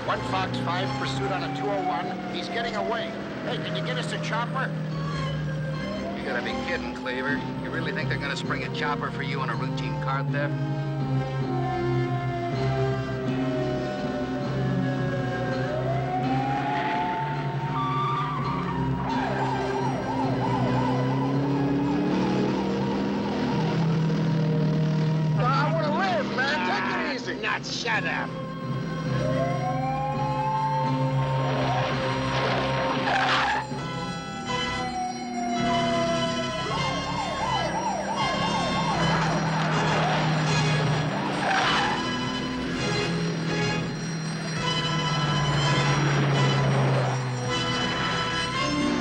1 Fox 5 pursuit on a 201. He's getting away. Hey, can you get us a chopper? You gotta be kidding, Cleaver. You really think they're gonna spring a chopper for you on a routine car theft? I want to live, man. Take it easy. Not shut up.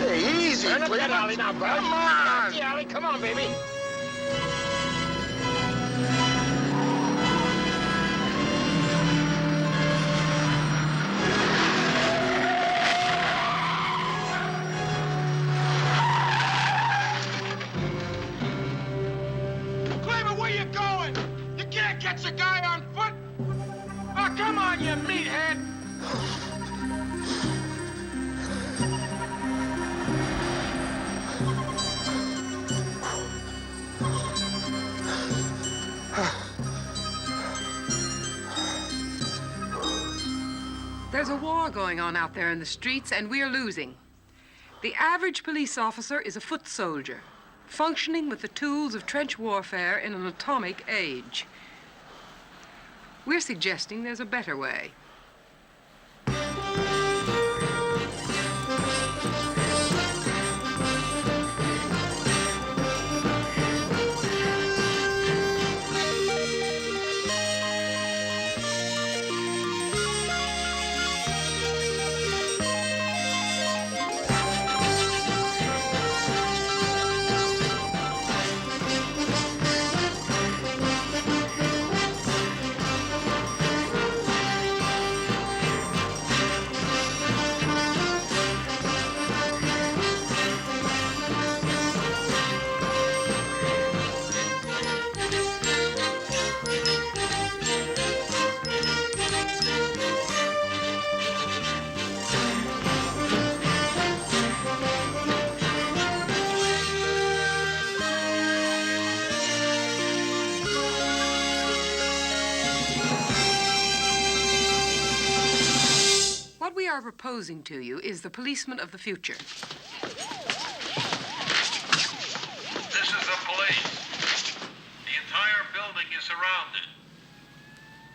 Hey, easy, Turn up Cleaver. that alley now, bud. Come on. The alley. Come on, baby. Cleaver, where you going? You can't catch a guy on foot. Oh, come on, you meathead. There's a war going on out there in the streets, and we're losing. The average police officer is a foot soldier, functioning with the tools of trench warfare in an atomic age. We're suggesting there's a better way. What we are proposing to you is the policeman of the future. This is the police. The entire building is surrounded.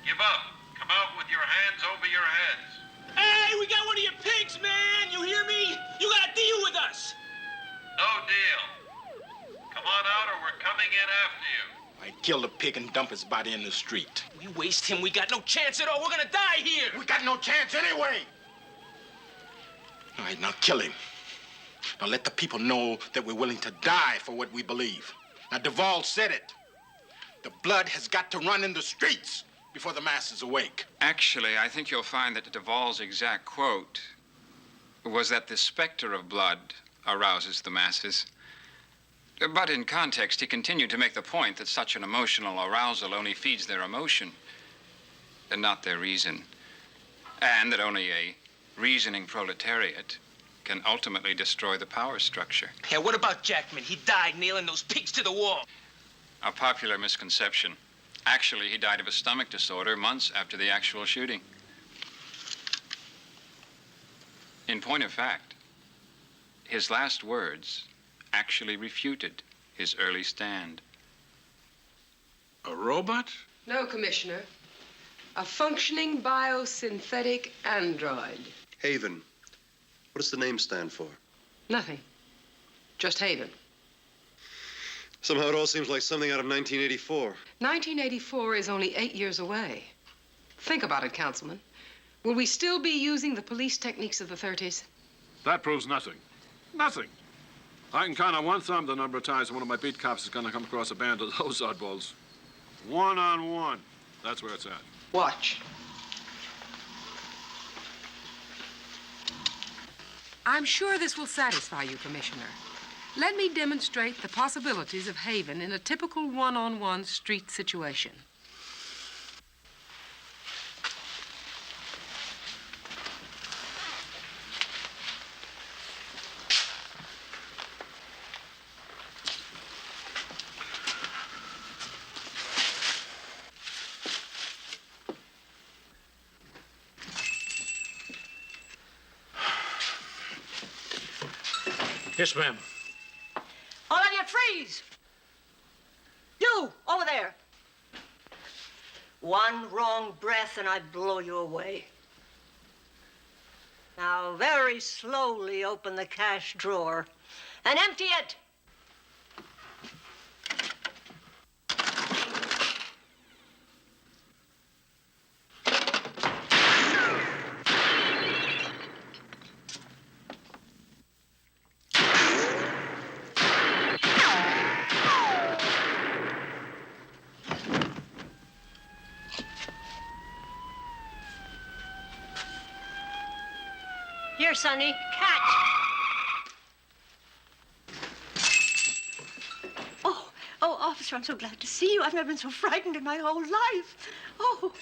Give up. Come out with your hands over your heads. Hey, we got one of your pigs, man. You hear me? You gotta deal with us. No deal. Come on out or we're coming in after you. I kill the pig and dump his body in the street. We waste him. We got no chance at all. We're gonna die here. We got no chance anyway. All right, now kill him. Now let the people know that we're willing to die for what we believe. Now, Duvall said it. The blood has got to run in the streets before the masses awake. Actually, I think you'll find that Duvall's exact quote was that the specter of blood arouses the masses. But in context, he continued to make the point that such an emotional arousal only feeds their emotion and not their reason, and that only a reasoning proletariat can ultimately destroy the power structure. Yeah, what about Jackman? He died nailing those pigs to the wall. A popular misconception. Actually, he died of a stomach disorder months after the actual shooting. In point of fact, his last words actually refuted his early stand. A robot? No, Commissioner. A functioning biosynthetic android. Haven. What does the name stand for? Nothing. Just Haven. Somehow it all seems like something out of 1984. 1984 is only 8 years away. Think about it, Councilman. Will we still be using the police techniques of the 30s? That proves nothing. Nothing. I can count on one thumb the number of times one of my beat cops is going to come across a band of those oddballs. 1-on-1. That's where it's at. Watch. I'm sure this will satisfy you, Commissioner. Let me demonstrate the possibilities of Haven in a typical one-on-one street situation. Yes, ma'am. All of you, freeze! You, over there. One wrong breath and I'd blow you away. Now, very slowly open the cash drawer and empty it. Here, Sonny, catch. Oh, officer, I'm so glad to see you. I've never been so frightened in my whole life. Oh.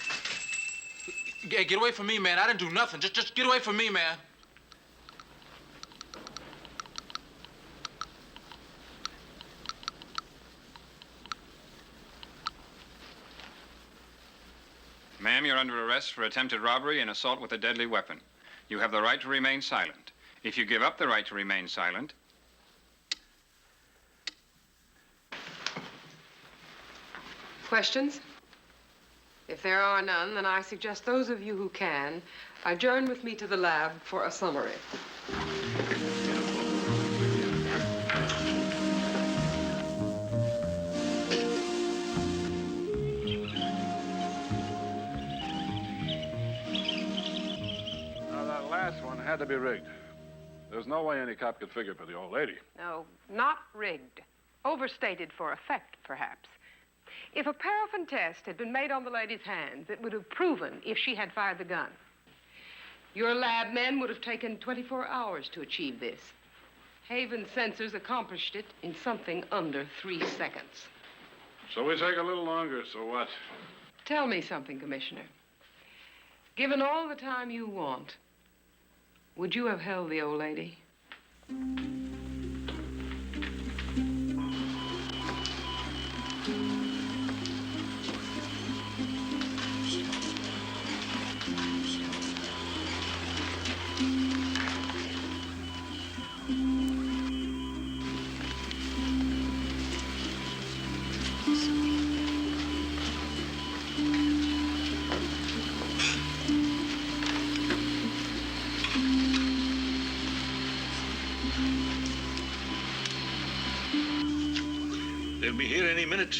Get away from me, man. I didn't do nothing. Just get away from me, man. Ma'am, you're under arrest for attempted robbery and assault with a deadly weapon. You have the right to remain silent. If you give up the right to remain silent... Questions? If there are none, then I suggest those of you who can adjourn with me to the lab for a summary. Last one had to be rigged. There's no way any cop could figure for the old lady. No, not rigged. Overstated for effect, perhaps. If a paraffin test had been made on the lady's hands, it would have proven if she had fired the gun. Your lab men would have taken 24 hours to achieve this. Haven's sensors accomplished it in something under 3 seconds. So we take a little longer, so what? Tell me something, Commissioner. Given all the time you want, would you have held the old lady? They'll be here any minute.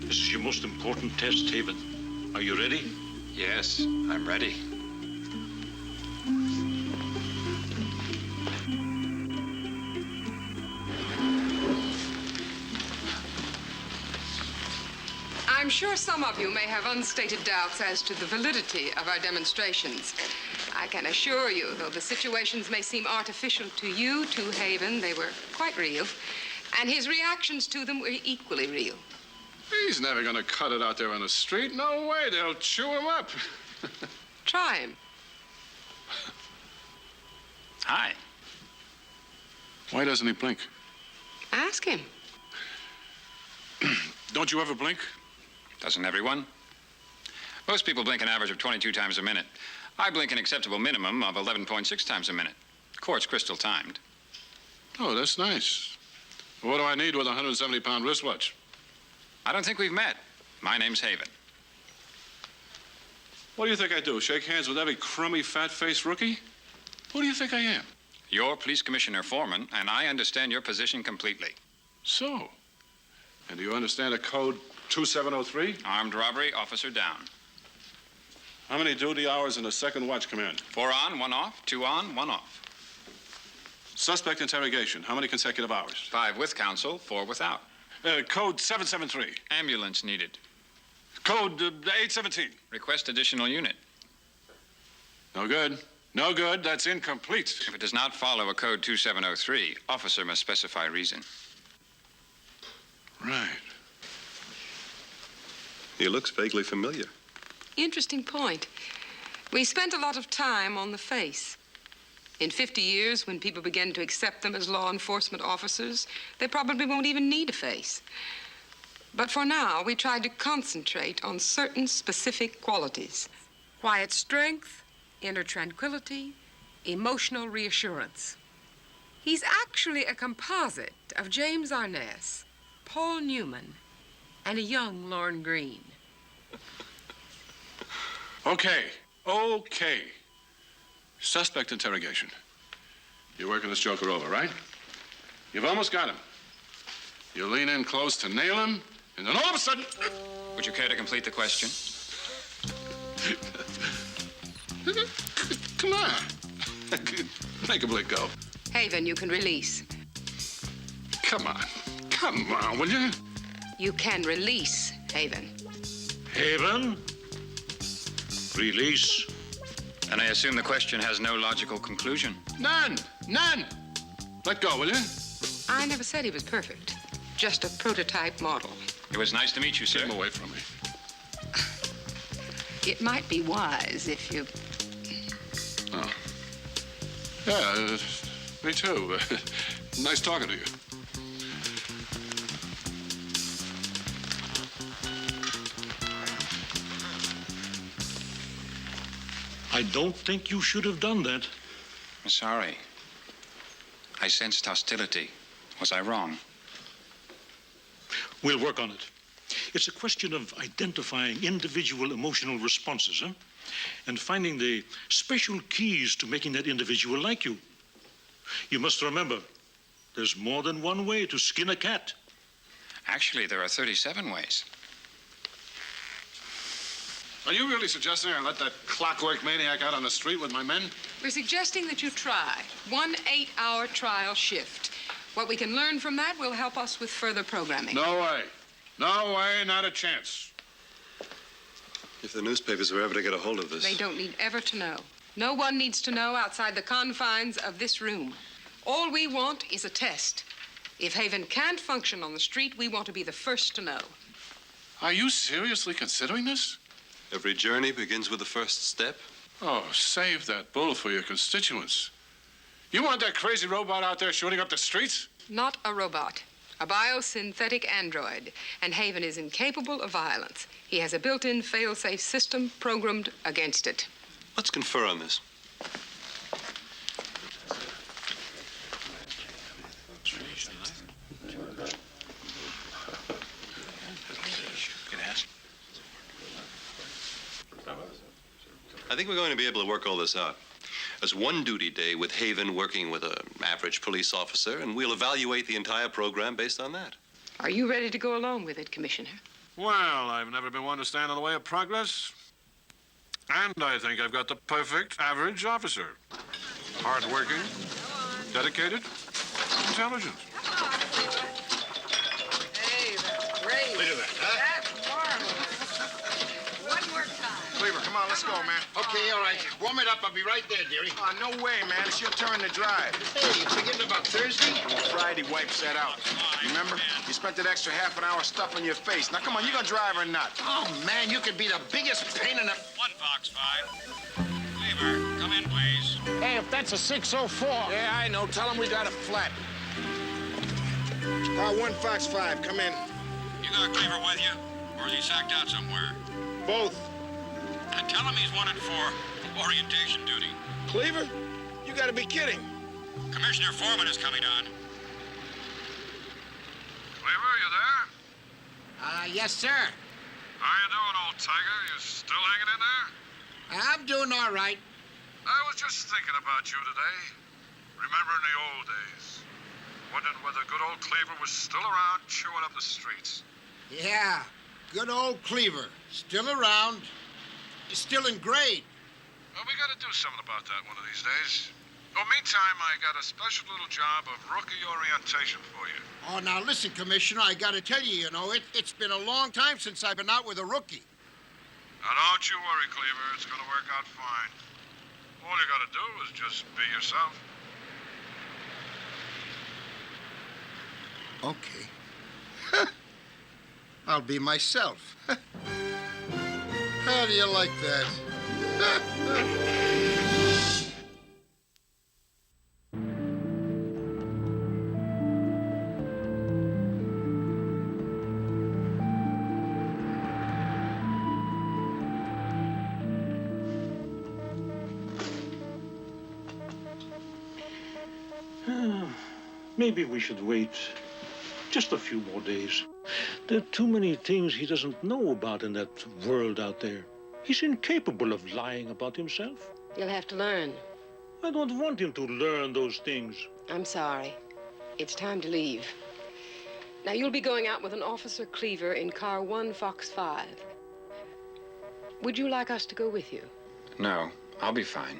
This is your most important test, Haven. Are you ready? Yes, I'm ready. I'm sure some of you may have unstated doubts as to the validity of our demonstrations. I can assure you, though the situations may seem artificial to you, to Haven, they were quite real. And his reactions to them were equally real. He's never going to cut it out there on the street. No way. They'll chew him up. Try him. Hi. Why doesn't he blink? Ask him. Don't you ever blink? Doesn't everyone? Most people blink an average of 22 times a minute. I blink an acceptable minimum of 11.6 times a minute. Quartz crystal timed. Oh, that's nice. What do I need with a 170-pound wristwatch? I don't think we've met. My name's Haven. What do you think I do? Shake hands with every crummy, fat-faced rookie? Who do you think I am? You're Police Commissioner Foreman, and I understand your position completely. So? And do you understand a code 2703? Armed robbery, officer down. How many duty hours in a second watch command? 4 on, 1 off, 2 on, 1 off. Suspect interrogation. How many consecutive hours? 5 with counsel, 4 without. Code 773. Ambulance needed. Code 817. Request additional unit. No good. No good. That's incomplete. If it does not follow a code 2703, officer must specify reason. Right. He looks vaguely familiar. Interesting point. We spent a lot of time on the face. In 50 years, when people begin to accept them as law enforcement officers, they probably won't even need a face. But for now, we tried to concentrate on certain specific qualities. Quiet strength, inner tranquility, emotional reassurance. He's actually a composite of James Ernest, Paul Newman, and a young Lorne Greene. Okay. Suspect interrogation. You're working this joker over, right? You've almost got him. You lean in close to nail him, and then all of a sudden... Would you care to complete the question? Come on. Make him let go. Haven, you can release. Come on, will you? You can release Haven. Haven? Release? And I assume the question has no logical conclusion. None. Let go, will you? I never said he was perfect. Just a prototype model. It was nice to meet you, sir. Get him away from me. It might be wise if you... Oh. Yeah, me too. Nice talking to you. I don't think you should have done that. I'm sorry. I sensed hostility. Was I wrong? We'll work on it. It's a question of identifying individual emotional responses, huh? And finding the special keys to making that individual like you. You must remember, there's more than one way to skin a cat. Actually, there are 37 ways. Are you really suggesting I let that clockwork maniac out on the street with my men? We're suggesting that you try 1 8-hour trial shift. What we can learn from that will help us with further programming. No way, not a chance. If the newspapers were ever to get a hold of this... They don't need ever to know. No one needs to know outside the confines of this room. All we want is a test. If Haven can't function on the street, we want to be the first to know. Are you seriously considering this? Every journey begins with the first step. Oh, save that bull for your constituents. You want that crazy robot out there shooting up the streets? Not a robot. A biosynthetic android. And Haven is incapable of violence. He has a built-in fail-safe system programmed against it. Let's confer on this. I think we're going to be able to work all this out. As one duty day with Haven working with an average police officer, and we'll evaluate the entire program based on that. Are you ready to go along with it, Commissioner? Well, I've never been one to stand in the way of progress. And I think I've got the perfect average officer. Hardworking, dedicated, intelligent. Hey, that's great. Look at that, huh? That's marvelous. One more time. Cleaver, come on, let's go, man. Okay, all right. Warm it up. I'll be right there, dearie. No way, man. It's your turn to drive. Hey, you forgetting about Thursday? Friday wipes that out. Remember? You spent that extra half an hour stuffing your face. Now, come on, you gonna drive or not? Oh, man, you could be the biggest pain in the... 1 Fox 5. Cleaver, come in, please. Hey, if that's a 604... Yeah, I know. Tell him we got a flat. 1 Fox 5, come in. You got Cleaver with you? Or is he sacked out somewhere? Both. And tell him he's wanted for orientation duty. Cleaver? You gotta be kidding. Commissioner Foreman is coming on. Cleaver, you there? Yes, sir. How you doing, old tiger? You still hanging in there? I'm doing all right. I was just thinking about you today. Remembering the old days. Wondering whether good old Cleaver was still around chewing up the streets. Yeah, good old Cleaver. Still around. Still in grade. Well, we gotta do something about that one of these days. Oh, meantime, I got a special little job of rookie orientation for you. Oh, now listen, Commissioner, I gotta tell you, it's been a long time since I've been out with a rookie. Now, don't you worry, Cleaver. It's gonna work out fine. All you gotta do is just be yourself. Okay. I'll be myself. How do you like that? Maybe we should wait just a few more days. There are too many things he doesn't know about in that world out there. He's incapable of lying about himself. You'll have to learn. I don't want him to learn those things. I'm sorry. It's time to leave. Now, you'll be going out with an Officer Cleaver in car 1 Fox 5. Would you like us to go with you? No, I'll be fine.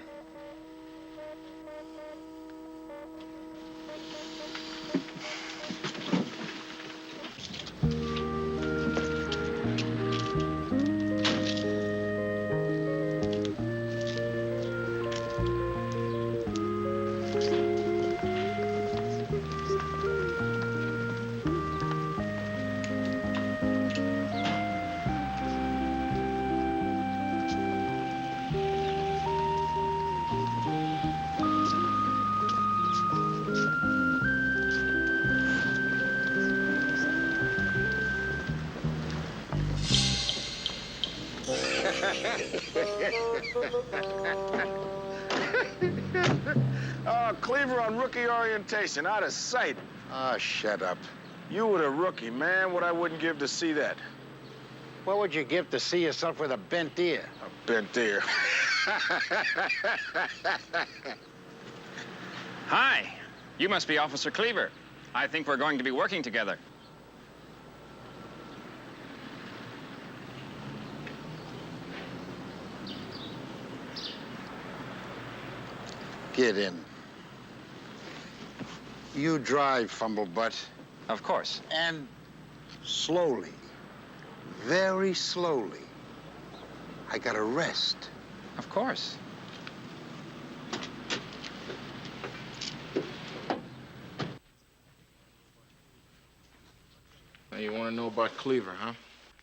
Oh, Cleaver on rookie orientation, out of sight. Ah, shut up. You were the rookie, man. What I wouldn't give to see that. What would you give to see yourself with a bent ear? A bent ear. Hi. You must be Officer Cleaver. I think we're going to be working together. Get in. You drive, Fumblebutt. Of course. And slowly. Very slowly. I gotta rest. Of course. Now, you want to know about Cleaver, huh?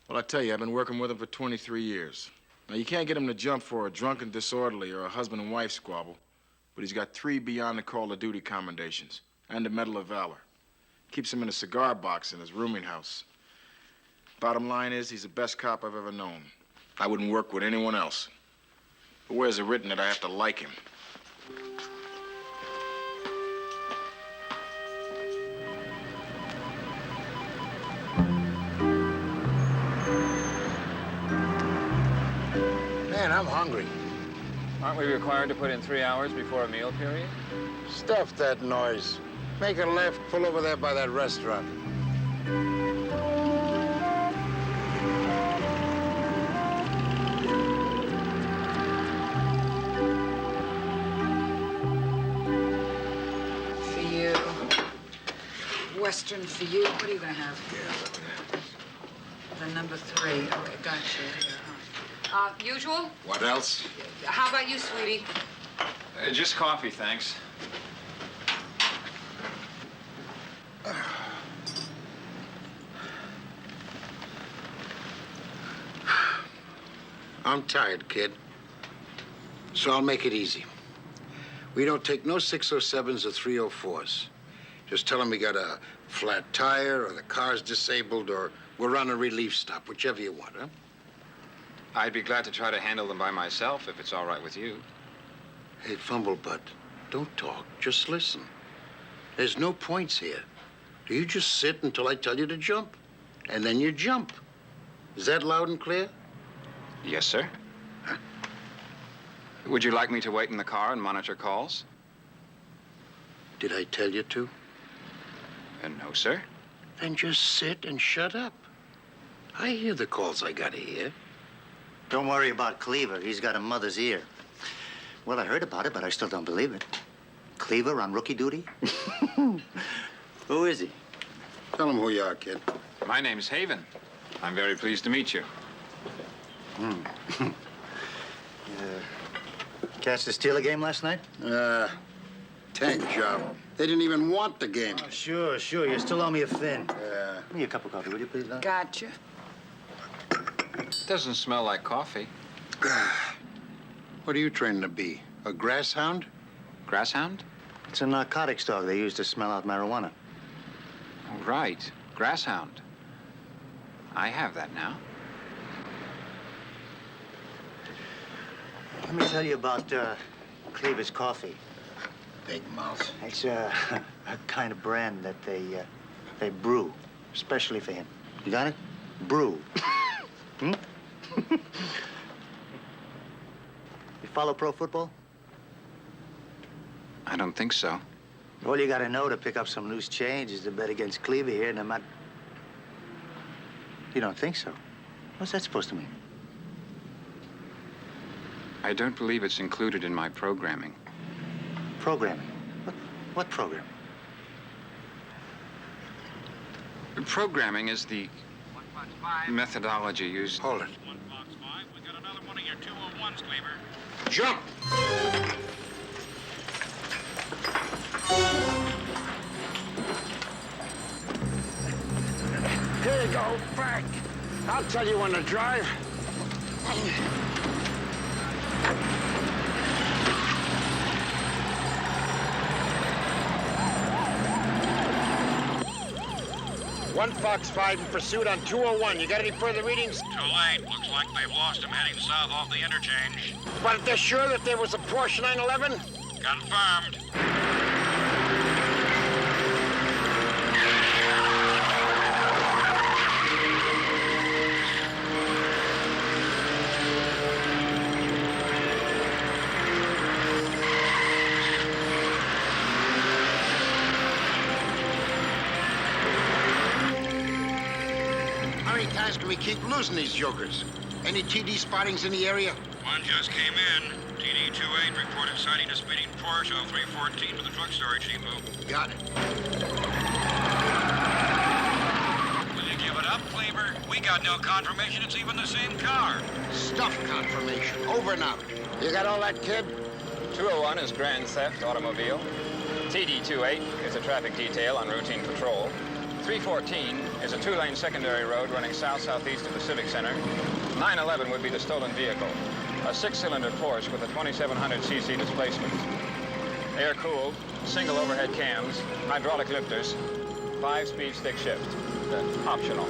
Well, I tell you, I've been working with him for 23 years. Now, you can't get him to jump for a drunken disorderly or a husband and wife squabble, but he's got 3 beyond the call of duty commendations and a Medal of Valor. Keeps him in a cigar box in his rooming house. Bottom line is, he's the best cop I've ever known. I wouldn't work with anyone else. But where's it written that I have to like him? Man, I'm hungry. Aren't we required to put in 3 hours before a meal period? Stuff that noise. Make a left, pull over there by that restaurant. For you. Western for you. What are you going to have? The number 3. Okay, gotcha. Usual? What else? How about you, sweetie? Just coffee, thanks. I'm tired, kid. So I'll make it easy. We don't take no 607s or 304s. Just tell them we got a flat tire, or the car's disabled, or we're on a relief stop, whichever you want, huh? I'd be glad to try to handle them by myself if it's all right with you. Hey, Fumblebutt, don't talk. Just listen. There's no points here. You just sit until I tell you to jump, and then you jump. Is that loud and clear? Yes, sir. Huh? Would you like me to wait in the car and monitor calls? Did I tell you to? No, sir. Then just sit and shut up. I hear the calls I gotta hear. Don't worry about Cleaver. He's got a mother's ear. Well, I heard about it, but I still don't believe it. Cleaver on rookie duty? Who is he? Tell him who you are, kid. My name's Haven. I'm very pleased to meet you. Catch the Steeler game last night? Tank job. They didn't even want the game. Oh, sure. You still owe me a fin. Give me a cup of coffee, will you, please, Doc? Gotcha. Doesn't smell like coffee. What are you training to be? A grass hound? Grass hound? It's a narcotics dog they use to smell out marijuana. Oh, right. Grass hound. I have that now. Let me tell you about Cleaver's coffee. Big mouth. It's a kind of brand that they brew, especially for him. You got it? Brew. Hmm? You follow pro football? I don't think so. All you gotta know to pick up some loose change is to bet against Cleaver here, and I'm not... You don't think so? What's that supposed to mean? I don't believe it's included in my programming. Programming? What programming? Programming is the methodology used... Hold it. 1 Fox 5, we got another one of your 201s, Cleaver. Jump! Here you go, Frank. I'll tell you when to drive. One Fox 5 in pursuit on 201. You got any further readings? Too late. Looks like they've lost him heading south off the interchange. But they're sure that there was a Porsche 911? Confirmed. How many times can we keep losing these jokers? Any TD spottings in the area? One just came in. TD-28 reported sighting a speeding Porsche on 314 to the truck storage depot. Got it. Will you give it up, Cleaver? We got no confirmation it's even the same car. Stuff confirmation. Over and out. You got all that, kid? 201 is grand theft automobile. TD-28 is a traffic detail on routine patrol. 314 is a two-lane secondary road running south-southeast of the Civic Center. 911 would be the stolen vehicle. A six-cylinder Porsche with a 2700cc displacement. Air-cooled, single overhead cams, hydraulic lifters, 5-speed stick shift. Optional.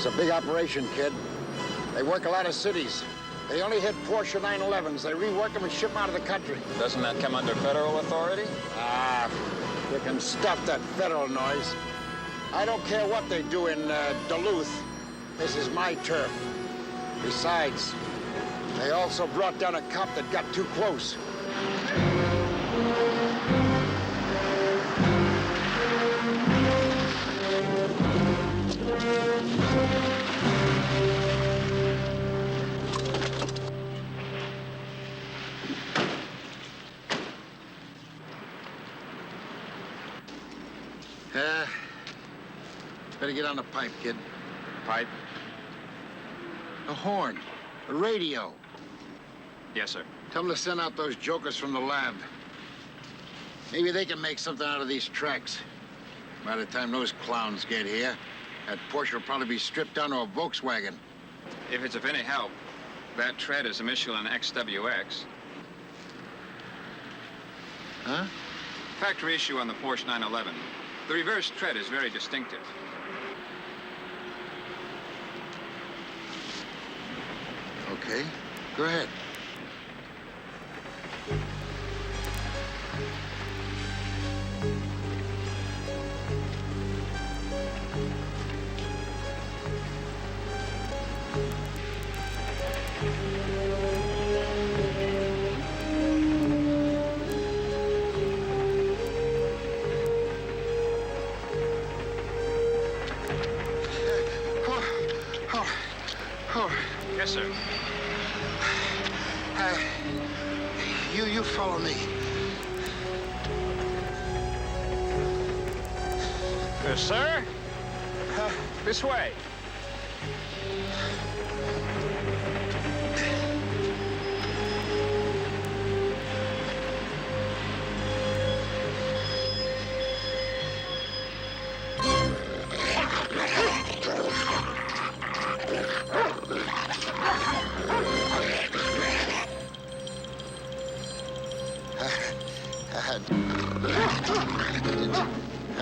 It's a big operation, kid. They work a lot of cities. They only hit Porsche 911s. They rework them and ship them out of the country. Doesn't that come under federal authority? Ah, you can stuff that federal noise. I don't care what they do in Duluth. This is my turf. Besides, they also brought down a cop that got too close. Better get on the pipe, kid. Pipe? A horn. A radio. Yes, sir. Tell them to send out those jokers from the lab. Maybe they can make something out of these tracks. By the time those clowns get here, that Porsche will probably be stripped down to a Volkswagen. If it's of any help, that tread is a Michelin XWX. Huh? Factory issue on the Porsche 911. The reverse tread is very distinctive. Okay, go ahead. Yes, sir. You follow me. Sir? This way.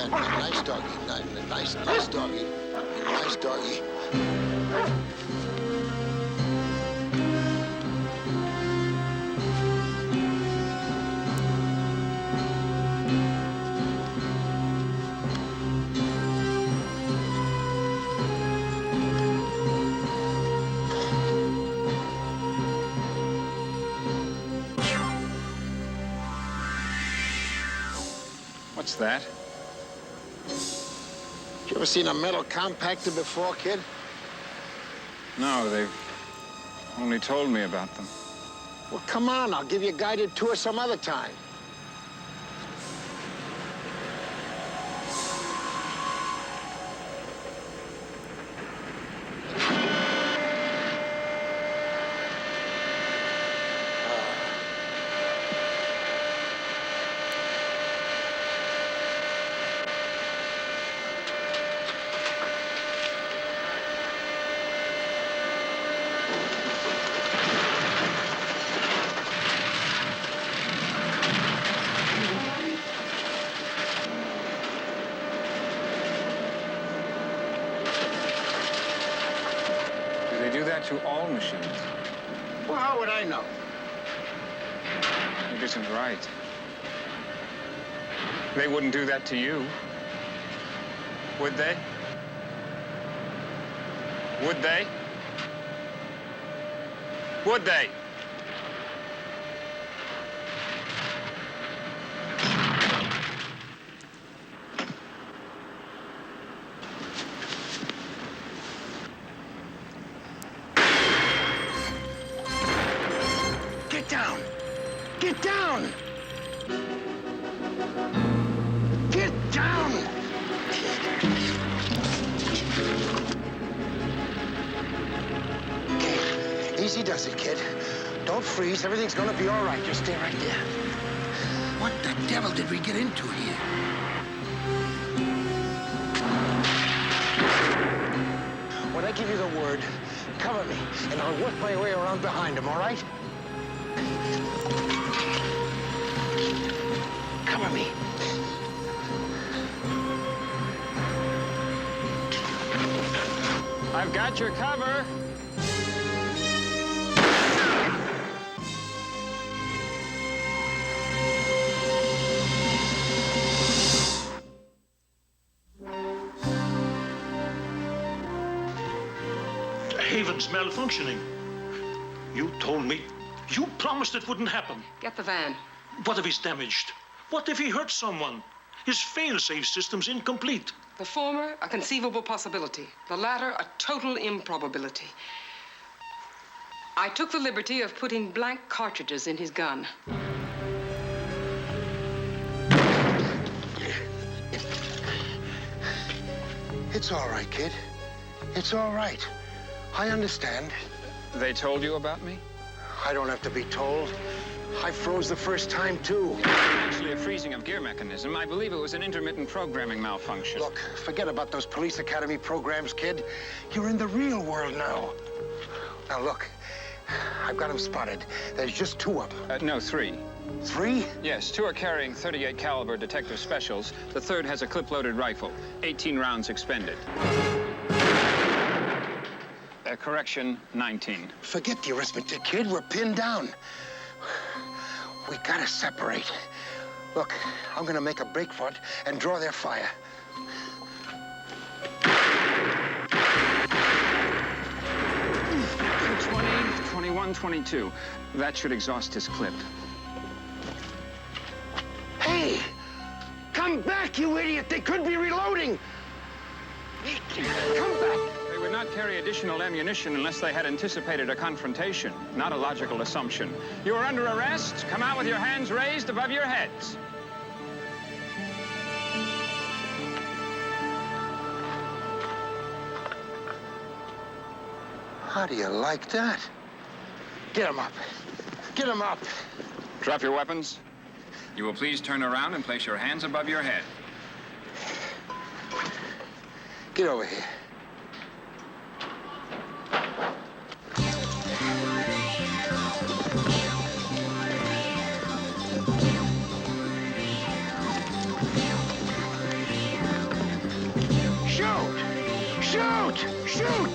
Nice doggy. Nice doggy. Nice doggy. What's that? You ever seen a metal compactor before, kid? No, they've only told me about them. Well, come on. I'll give you a guided tour some other time. To all machines. Well, how would I know? It isn't right. They wouldn't do that to you. Would they? Would they? Would they? Get down! Get down! Get down! Okay, easy does it, kid. Don't freeze. Everything's gonna be all right. Just stay right there. What the devil did we get into here? When I give you the word, cover me, and I'll work my way around behind him, all right? Cover me. I've got your cover. Haven's malfunctioning. You told me. You promised it wouldn't happen. Get the van. What if he's damaged? What if he hurts someone? His fail-safe system's incomplete. The former, a conceivable possibility. The latter, a total improbability. I took the liberty of putting blank cartridges in his gun. It's all right, kid. It's all right. I understand. They told you about me? I don't have to be told. I froze the first time, too. Actually, a freezing of gear mechanism. I believe it was an intermittent programming malfunction. Look, forget about those police academy programs, kid. You're in the real world now. Now, look, I've got them spotted. There's just two of them. No, three. Three? Yes, two are carrying .38 caliber detective specials. The third has a clip-loaded rifle. 18 rounds expended. Correction, 19. Forget the arithmetic, kid. We're pinned down. We gotta separate. Look, I'm gonna make a break for it and draw their fire. 20, 21, 22. That should exhaust his clip. Hey! Come back, you idiot! They could be reloading! Come back! They would not carry additional ammunition unless they had anticipated a confrontation. Not a logical assumption. You are under arrest. Come out with your hands raised above your heads. How do you like that? Get him up. Get him up. Drop your weapons. You will please turn around and place your hands above your head. Get over here. Shoot! Shoot! Shoot!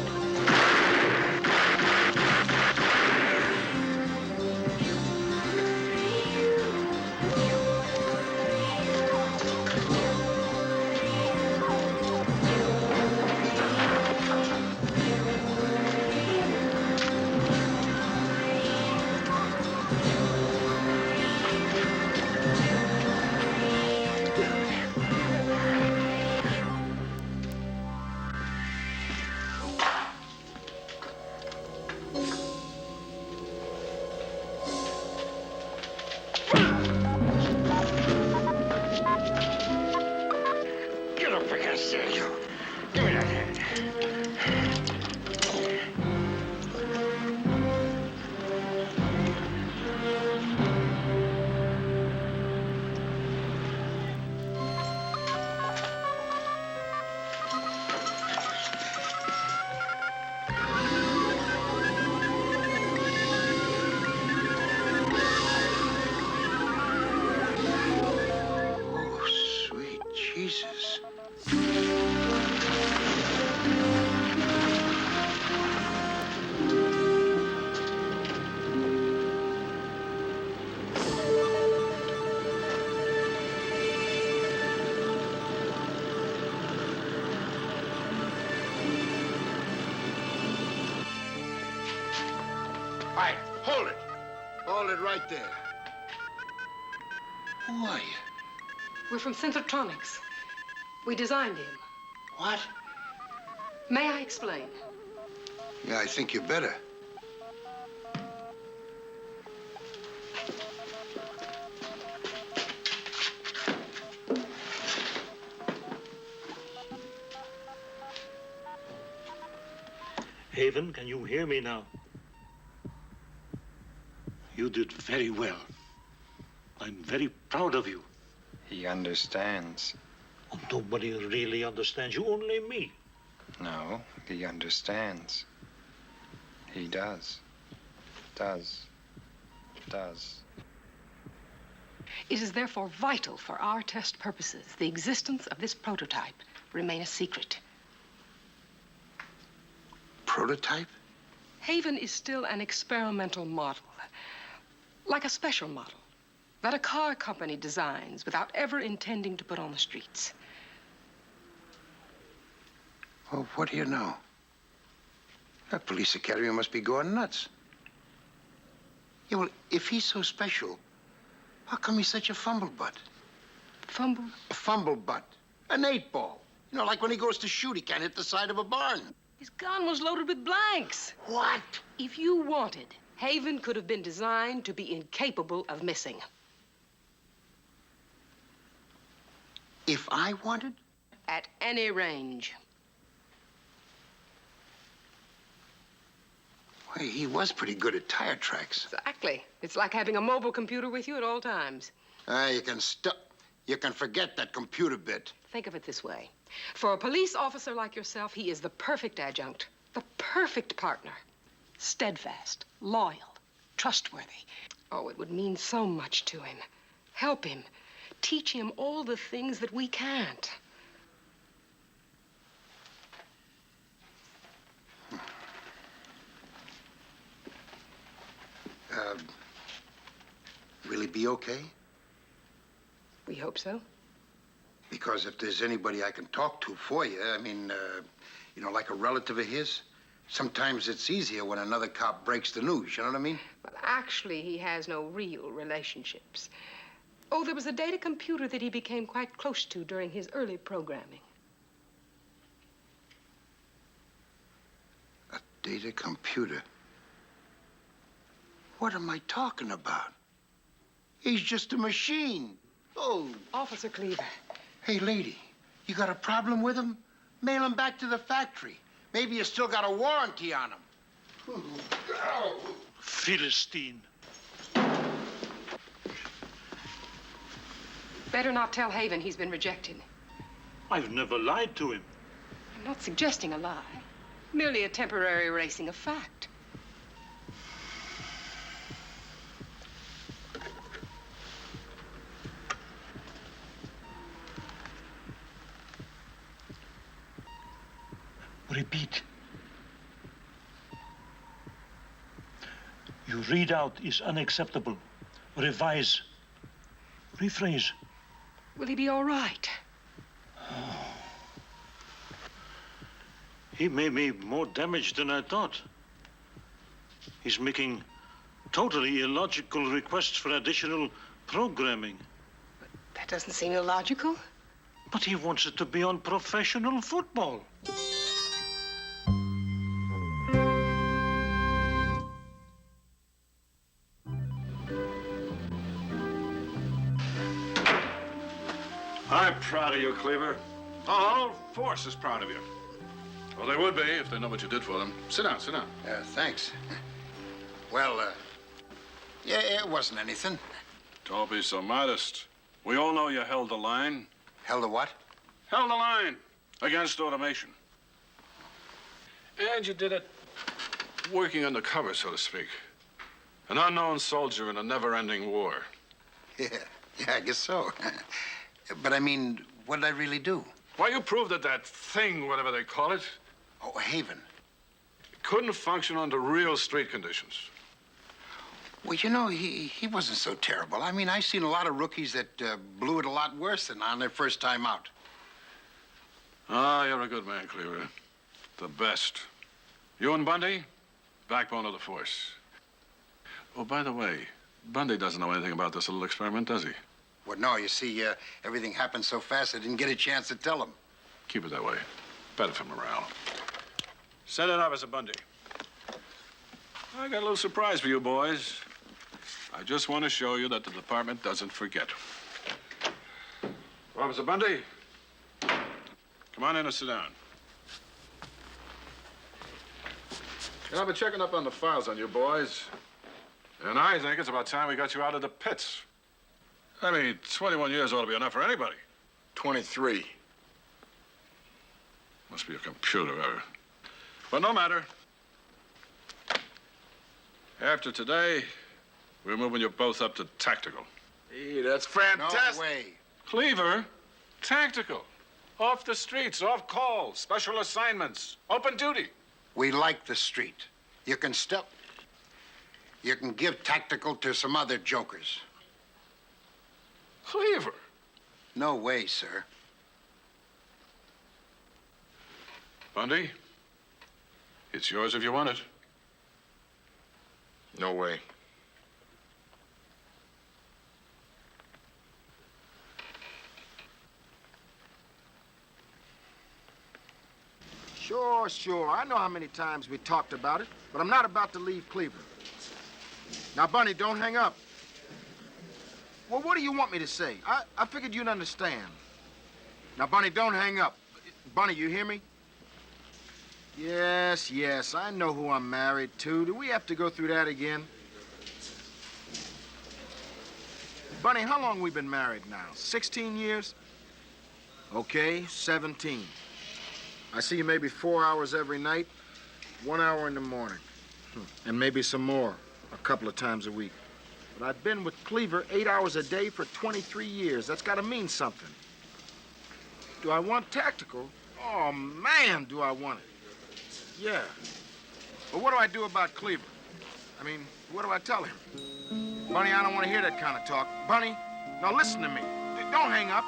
Get up against there, you. Give me that hand. Oh, sweet Jesus. All right, hold it. Hold it right there. Who are you? We're from Synthetronics. We designed him. What? May I explain? Yeah, I think you better. Haven, can you hear me now? You did very well. I'm very proud of you. He understands. Oh, nobody really understands you, only me. No, he understands. He does. Does. It is therefore vital for our test purposes the existence of this prototype remain a secret. Prototype? Haven is still an experimental model, like a special model that a car company designs without ever intending to put on the streets. Well, what do you know? That police academy must be going nuts. Yeah, well, if he's so special, how come he's such a fumblebutt? Fumble? A fumblebutt. An 8-ball. You know, like when he goes to shoot, he can't hit the side of a barn. His gun was loaded with blanks. What? If you wanted, Haven could have been designed to be incapable of missing. If I wanted? At any range. Well, he was pretty good at tire tracks. Exactly. It's like having a mobile computer with you at all times. You can forget that computer bit. Think of it this way. For a police officer like yourself, he is the perfect adjunct, the perfect partner. Steadfast, loyal, trustworthy. Oh, it would mean so much to him. Help him. Teach him all the things that we can't. Really be okay? We hope so. Because if there's anybody I can talk to for you, I mean, you know, like a relative of his, sometimes it's easier when another cop breaks the news, you know what I mean? Well, actually, he has no real relationships. Oh, there was a data computer that he became quite close to during his early programming. A data computer? What am I talking about? He's just a machine. Oh. Officer Cleaver. Hey, lady, you got a problem with him? Mail him back to the factory. Maybe you still got a warranty on him. Philistine. Better not tell Haven he's been rejected. I've never lied to him. I'm not suggesting a lie. Merely a temporary erasing of fact. Repeat. Your readout is unacceptable. Revise. Rephrase. Will he be all right? He may be more damaged than I thought. He's making totally illogical requests for additional programming. That doesn't seem illogical. But he wants it to be on professional football. I'm proud of you, Cleaver. The whole force is proud of you. Well, they would be if they know what you did for them. Sit down, sit down. Thanks. Well, yeah, it wasn't anything. Don't be so modest. We all know you held the line. Held the what? Held the line against automation. And you did it working undercover, so to speak. An unknown soldier in a never-ending war. Yeah, I guess so. But I mean, what did I really do? Why, you proved that that thing, whatever they call it, Oh, Haven. couldn't function under real street conditions. Well, you know, he wasn't so terrible. I mean, I've seen a lot of rookies that blew it a lot worse than on their first time out. Ah, you're a good man, Cleaver. The best. You and Bundy, backbone of the force. Oh, by the way, Bundy doesn't know anything about this little experiment, does he? Well, no, you see, everything happened so fast I didn't get a chance to tell him. Keep it that way. Better for morale. Send it up as a Bundy. I got a little surprise for you boys. I just want to show you that the department doesn't forget. Officer Bundy, come on in and sit down. And I've been checking up on the files on you boys. And I think it's about time we got you out of the pits. I mean, 21 years ought to be enough for anybody. 23. Must be a computer error. But no matter. After today, we're moving you both up to tactical. Hey, that's fantastic. No way. Cleaver, tactical. Off the streets, off call, special assignments, open duty. We like the street. You can give tactical to some other jokers. Cleaver. No way, sir. Bundy, it's yours if you want it. No way. Sure. I know how many times we talked about it, but I'm not about to leave Cleaver. Now, Bunny, don't hang up. Well, what do you want me to say? I figured you'd understand. Now, Bunny, don't hang up. Bunny, you hear me? Yes, I know who I'm married to. Do we have to go through that again? Bunny, how long we been married now? 16 years? Okay, 17. I see you maybe 4 hours every night, 1 hour in the morning. And maybe some more, a couple of times a week. But I've been with Cleaver 8 hours a day for 23 years. That's got to mean something. Do I want tactical? Oh, man, do I want it. Yeah. But what do I do about Cleaver? I mean, what do I tell him? Bunny, I don't want to hear that kind of talk. Bunny, now listen to me. Don't hang up.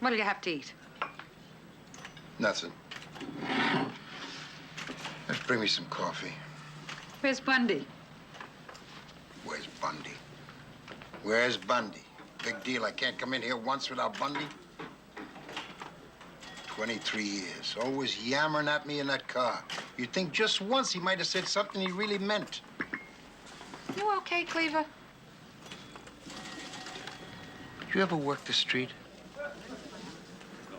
What'll you have to eat? Nothing. Just bring me some coffee. Where's Bundy? Where's Bundy? Where's Bundy? Big deal. I can't come in here once without Bundy. 23 years. Always yammering at me in that car. You'd think just once he might have said something he really meant. You okay, Cleaver? Did you ever work the street?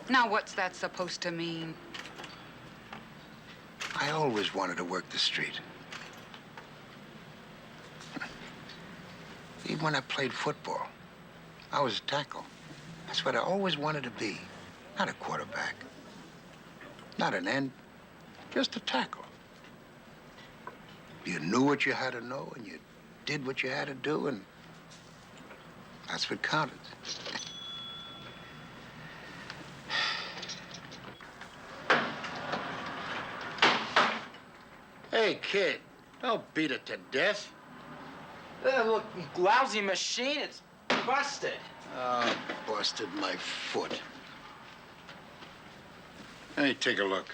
Now, what's that supposed to mean? I always wanted to work the street. Even when I played football, I was a tackle. That's what I always wanted to be. Not a quarterback. Not an end. Just a tackle. You knew what you had to know, and you did what you had to do, and that's what counted. Hey, kid, don't beat it to death. Look, lousy machine, it's busted. Oh, busted my foot. Hey, take a look.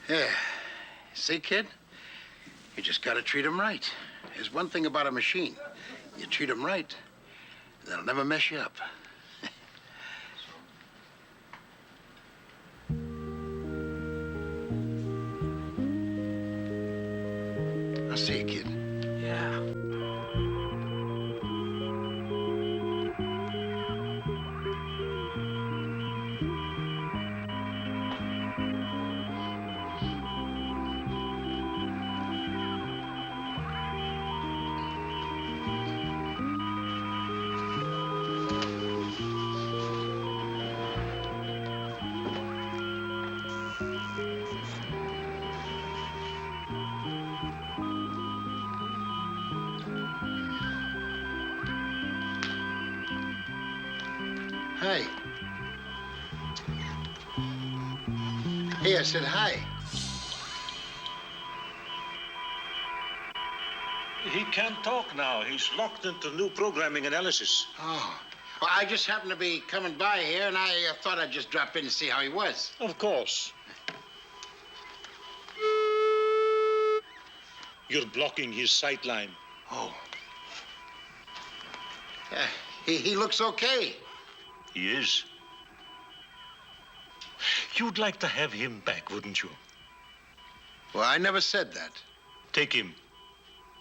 Yeah. See, kid? You just gotta treat them right. There's one thing about a machine. You treat them right, they'll never mess you up. I'll see you, kid. Yeah. Hi. Hey, I said hi. He can't talk now. He's locked into new programming analysis. Oh. Well, I just happened to be coming by here, and I thought I'd just drop in to see how he was. Of course. You're blocking his sight line. Oh. He looks okay. He is. You'd like to have him back, wouldn't you? Well, I never said that. Take him.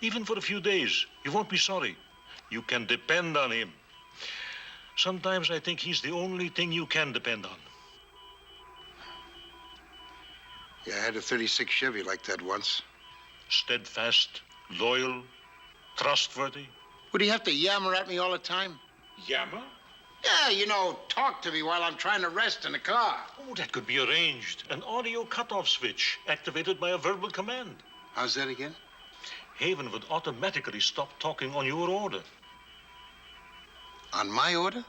Even for a few days. You won't be sorry. You can depend on him. Sometimes I think he's the only thing you can depend on. Yeah, I had a 36 Chevy like that once. Steadfast, loyal, trustworthy. Would he have to yammer at me all the time? Yammer? Yeah, you know, talk to me while I'm trying to rest in the car. Oh, that could be arranged. An audio cutoff switch activated by a verbal command. How's that again? Haven would automatically stop talking on your order. On my order?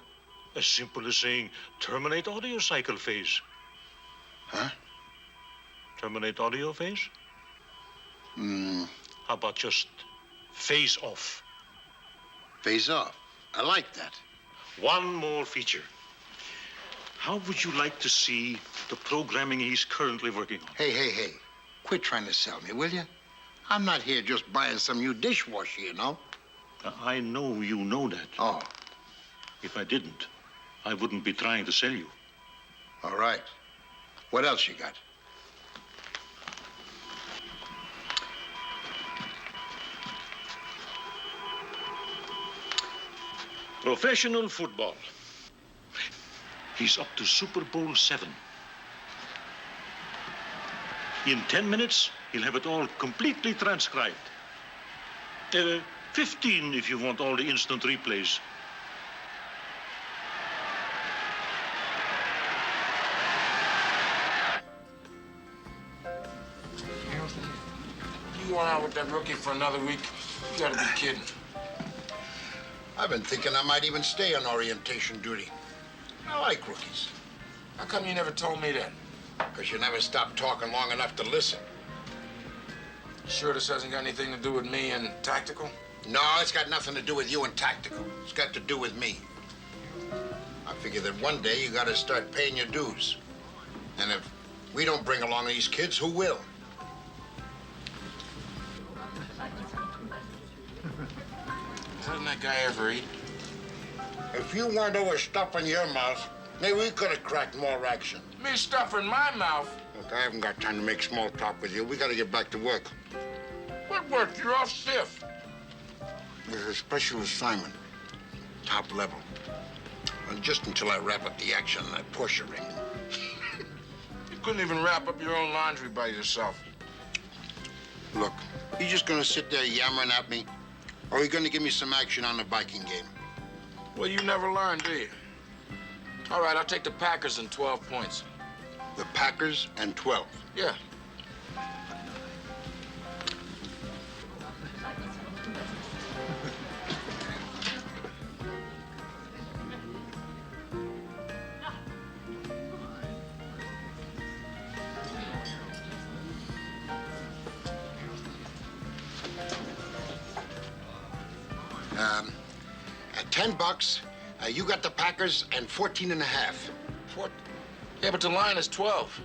As simple as saying, terminate audio cycle phase. Huh? Terminate audio phase? How about just phase off? Phase off. I like that. One more feature. How would you like to see the programming he's currently working on? Hey. Quit trying to sell me, will you? I'm not here just buying some new dishwasher, you know. I know you know that. Oh. If I didn't, I wouldn't be trying to sell you. All right. What else you got? Professional football. He's up to Super Bowl 7. In 10 minutes, he'll have it all completely transcribed. 15 if you want all the instant replays. going out with that rookie for another week? You gotta be kidding. I've been thinking I might even stay on orientation duty. I like rookies. How come you never told me that? Because you never stopped talking long enough to listen. Sure this hasn't got anything to do with me and tactical? No, it's got nothing to do with you and tactical. It's got to do with me. I figure that one day you got to start paying your dues. And if we don't bring along these kids, who will? Doesn't that guy ever eat? If you weren't overstuffing your mouth, maybe we could have cracked more action. Me stuffing my mouth? Look, I haven't got time to make small talk with you. We got to get back to work. What work? You're off shift. There's a special assignment, top level. And just until I wrap up the action on that Porsche ring. You couldn't even wrap up your own laundry by yourself. Look, you just gonna sit there yammering at me? Or are you gonna give me some action on the biking game? Well, you never learn, do you? All right, I'll take the Packers in 12 points. The Packers and 12? Yeah. At $10, you got the Packers and 14 and a half. Yeah, but the line is 12.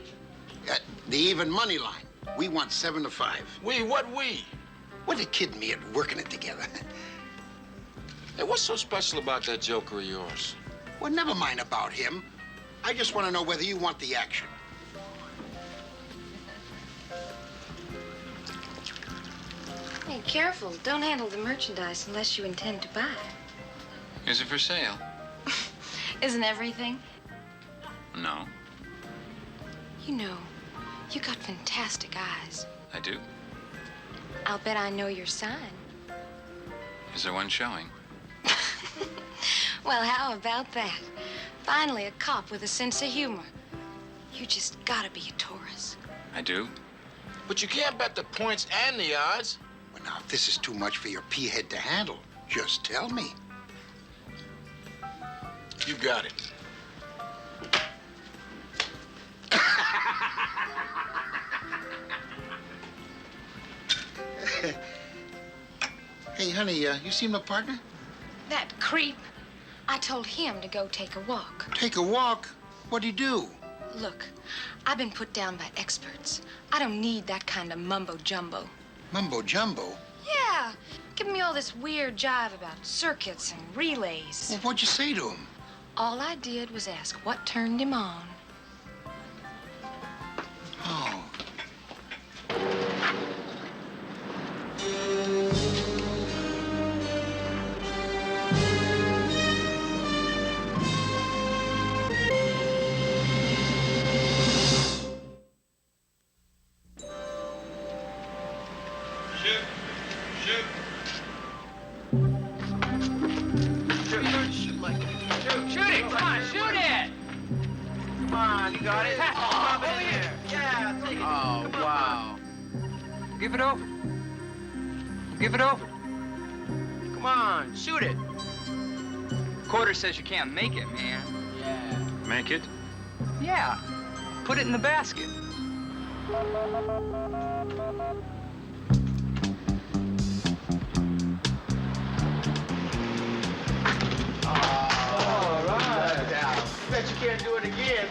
The even money line. We want 7 to 5. We? What we? What are you kidding me at working it together? Hey, what's so special about that joker of yours? Well, never mind about him. I just want to know whether you want the action. Hey, careful. Don't handle the merchandise unless you intend to buy. Is it for sale? Isn't everything? No. You know, you got fantastic eyes. I do. I'll bet I know your sign. Is there one showing? Well, how about that? Finally, a cop with a sense of humor. You just gotta be a Taurus. I do. But you can't bet the points and the odds. Well, now, if this is too much for your pea-head to handle, just tell me. You got it. Hey, honey, you seen my partner? That creep. I told him to go take a walk. Take a walk? What'd he do? Look, I've been put down by experts. I don't need that kind of mumbo-jumbo. Mumbo-jumbo? Yeah, giving me all this weird jive about circuits and relays. Well, what'd you say to him? All I did was ask what turned him on. Oh. Give it over. Give it over. Come on, shoot it. Quarter says you can't make it, man. Yeah. Make it? Yeah. Put it in the basket. All right. Bet you can't do it again.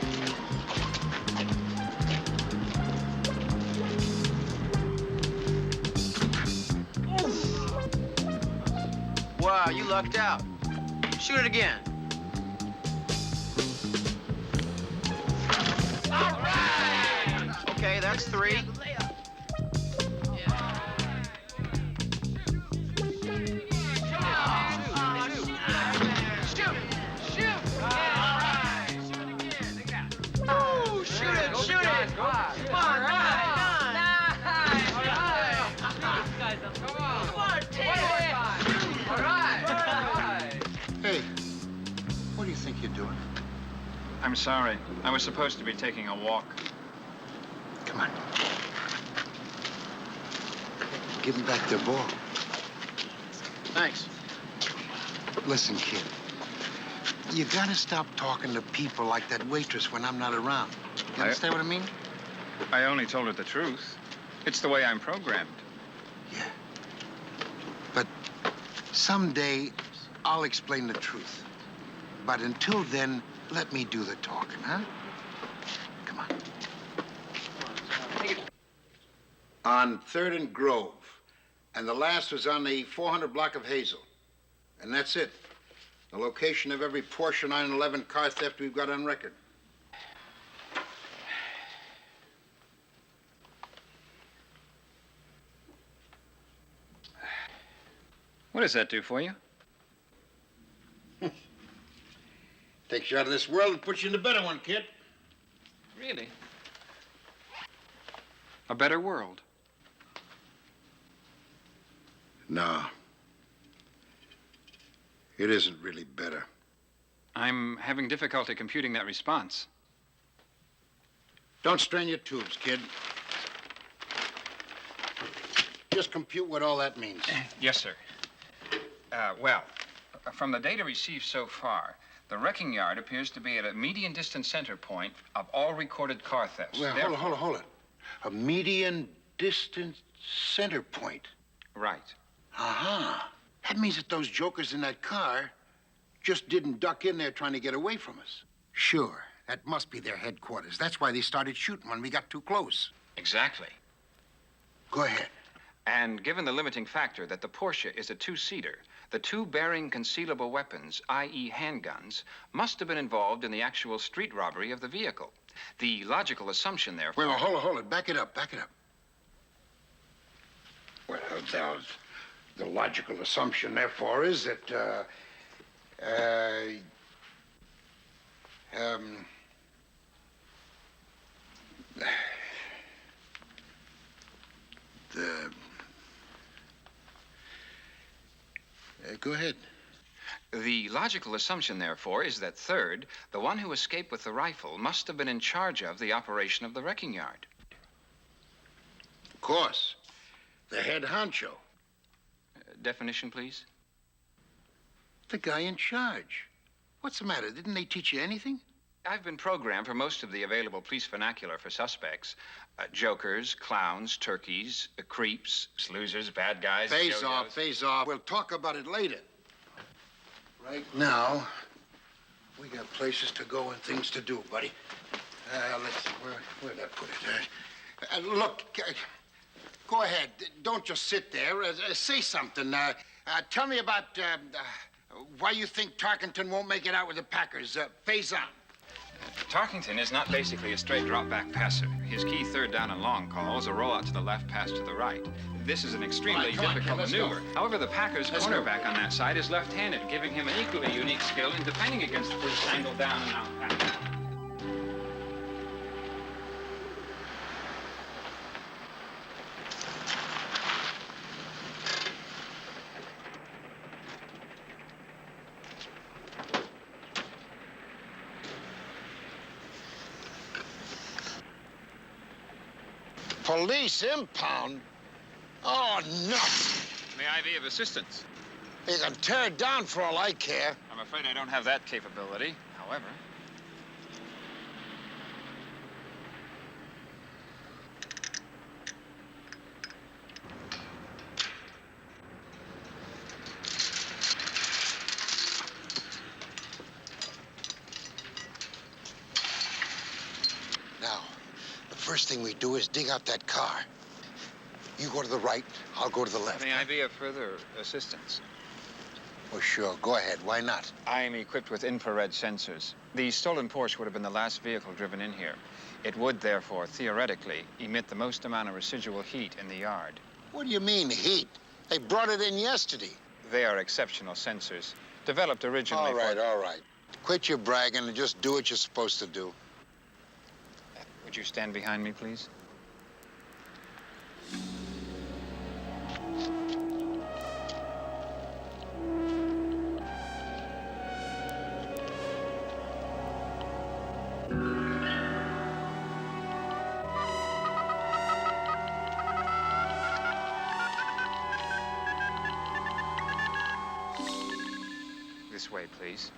Wow, you lucked out. Shoot it again. All right! Okay, that's 3. I'm sorry. I was supposed to be taking a walk. Come on. give them back their ball. Thanks. Listen, kid. You gotta stop talking to people like that waitress when I'm not around. You understand what I mean? I only told her the truth. It's the way I'm programmed. But someday, I'll explain the truth. But until then, let me do the talking, huh? Come on. On 3rd and Grove. And the last was on the 400 block of Hazel. And that's it. The location of every Porsche 911 car theft we've got on record. What does that do for you? Takes you out of this world and puts you in a better one, kid. Really? A better world? No. It isn't really better. I'm having difficulty computing that response. Don't strain your tubes, kid. Just compute what all that means. Yes, sir. Well, from the data received so far, the wrecking yard appears to be at a median distance center point of all recorded car thefts. Well, hold it. A median distance center point. Right. Aha. That means that those jokers in that car just didn't duck in there trying to get away from us. Sure, that must be their headquarters. That's why they started shooting when we got too close. Exactly. Go ahead. And given the limiting factor that the Porsche is a two-seater, the two bearing concealable weapons, i.e. handguns, must have been involved in the actual street robbery of the vehicle. The logical assumption, therefore... Wait, hold it. Back it up. Well, the logical assumption, therefore, is that, go ahead. The logical assumption, therefore, is that third, the one who escaped with the rifle must have been in charge of the operation of the wrecking yard. Of course. The head honcho. Definition, please? The guy in charge. What's the matter? Didn't they teach you anything? I've been programmed for most of the available police vernacular for suspects. Jokers, clowns, turkeys, creeps, losers, bad guys. Phase off. We'll talk about it later. Right now, we got places to go and things to do, buddy. Let's see, where'd I put it? Look, go ahead. Don't just sit there. Say something. Tell me about why you think Tarkington won't make it out with the Packers. Phase on. Tarkington is not basically a straight drop-back passer. His key third down and long call is a rollout to the left, pass to the right. This is an extremely difficult maneuver. However, the Packers' cornerback on that side is left-handed, giving him an equally unique skill in defending against the first angle down and out pass. Police impound? Oh, nuts! May I be of assistance? You can tear it down for all I care. I'm afraid I don't have that capability. However... Now, the first thing we do is dig out that car. You go to the right, I'll go to the left. May I be of further assistance? Oh, sure. Go ahead. Why not? I am equipped with infrared sensors. The stolen Porsche would have been the last vehicle driven in here. It would, therefore, theoretically, emit the most amount of residual heat in the yard. What do you mean, heat? They brought it in yesterday. They are exceptional sensors, developed originally all right. Quit your bragging and just do what you're supposed to do. Would you stand behind me, please? way, please.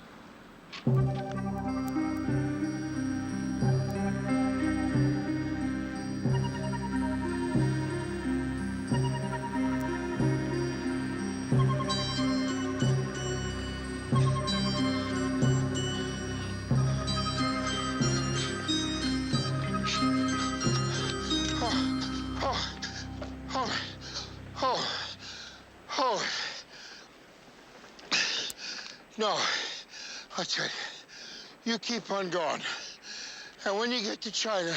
No, I tell you, you keep on going. And when you get to China,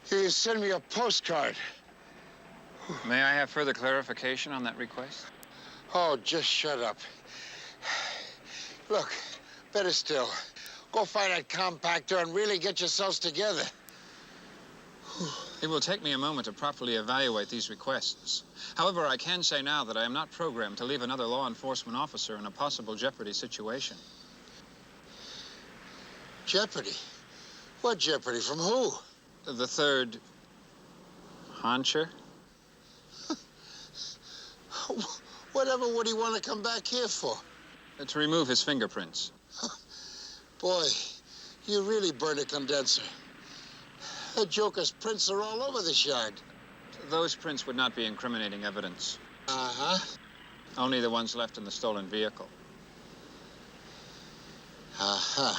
you can send me a postcard. May I have further clarification on that request? Oh, just shut up. Look, better still, go find that compactor and really get yourselves together. It will take me a moment to properly evaluate these requests. However, I can say now that I am not programmed to leave another law enforcement officer in a possible jeopardy situation. Jeopardy? What jeopardy? From who? The third honcher? Whatever would he want to come back here for? To remove his fingerprints. Boy, you really burned a condenser. That joker's prints are all over this yard. Those prints would not be incriminating evidence. Uh-huh. Only the ones left in the stolen vehicle. Uh-huh.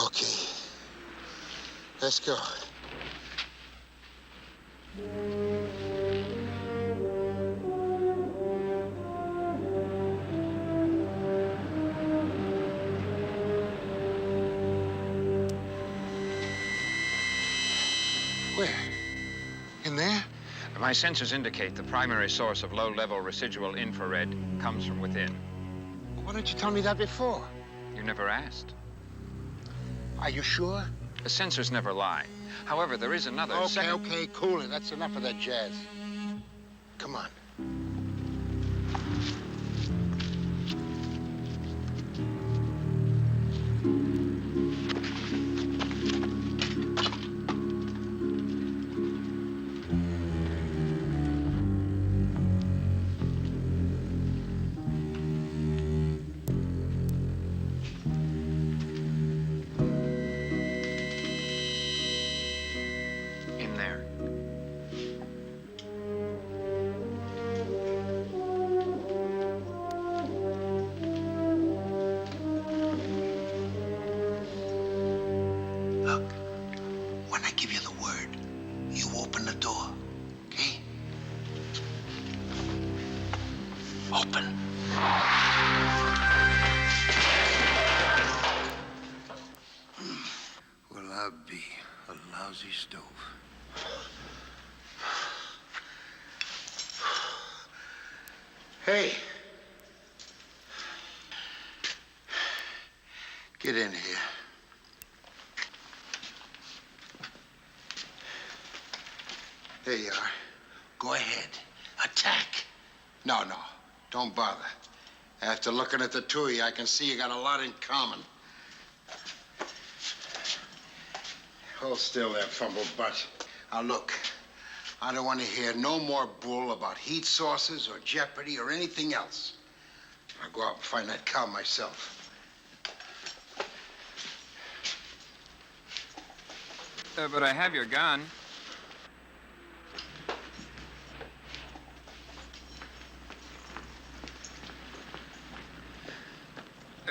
Okay. Let's go. Where? In there? My sensors indicate the primary source of low-level residual infrared comes from within. Why didn't you tell me that before? You never asked. Are you sure? The sensors never lie. However, there is another Okay, cool it. That's enough of that jazz. Come on. In there. Look, when I give you the word, you open the door, okay? Open. Well, I'll be a lousy stove. Hey. Get in here. There you are. Go ahead. Attack. No, don't bother. After looking at the two of you, I can see you got a lot in common. Hold still there, fumble butt. Now, look. I don't want to hear no more bull about heat sources or jeopardy or anything else. I'll go out and find that cow myself. But I have your gun.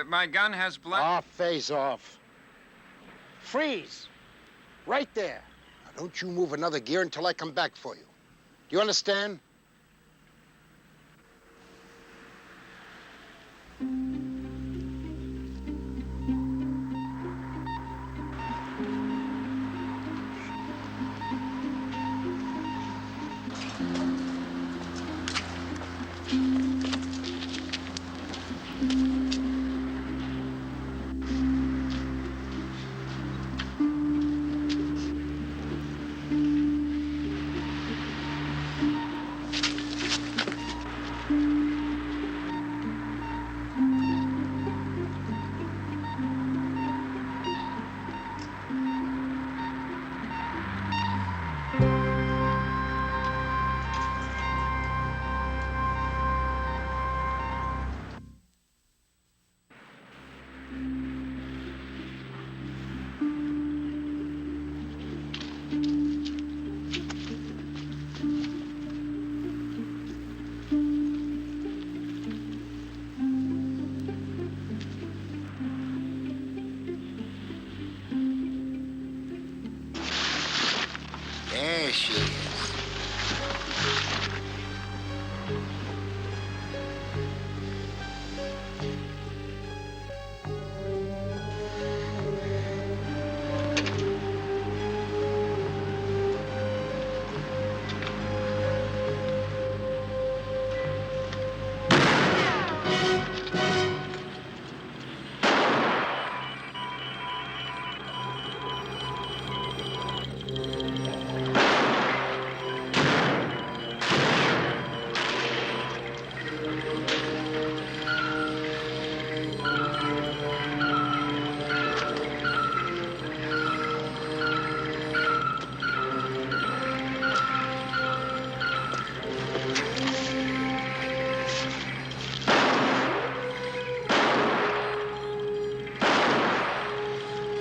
My gun has blood. Off, phase off. Freeze. Right there. Now, don't you move another gear until I come back for you. Do you understand? There she is.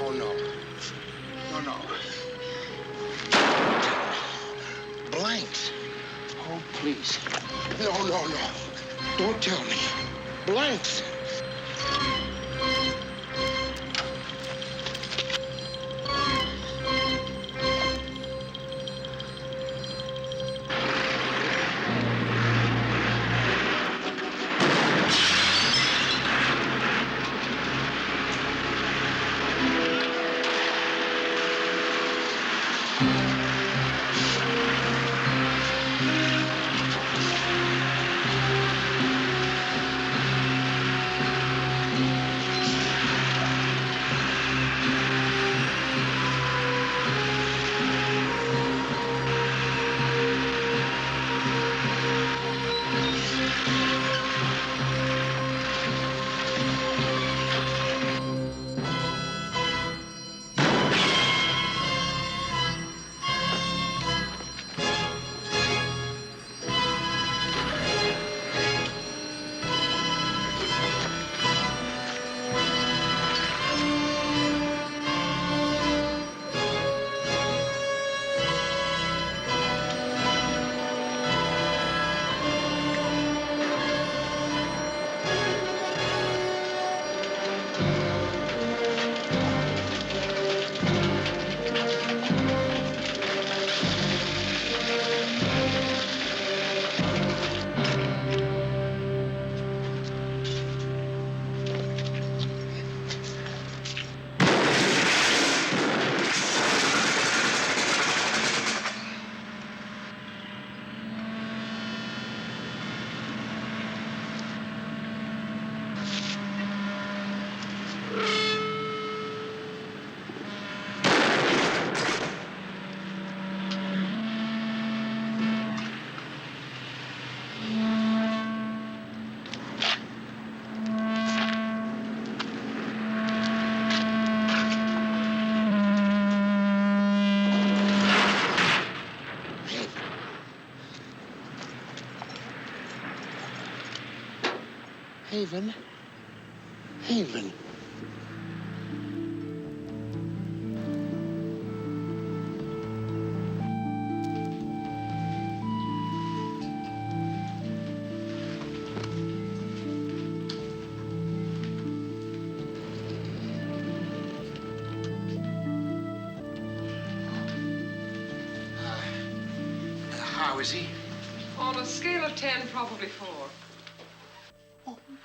Oh, no. No, no. Blanks. Oh, please. No, no, no. Don't tell me. Blanks. Haven. Haven. How is he? On a scale of 10, probably 4.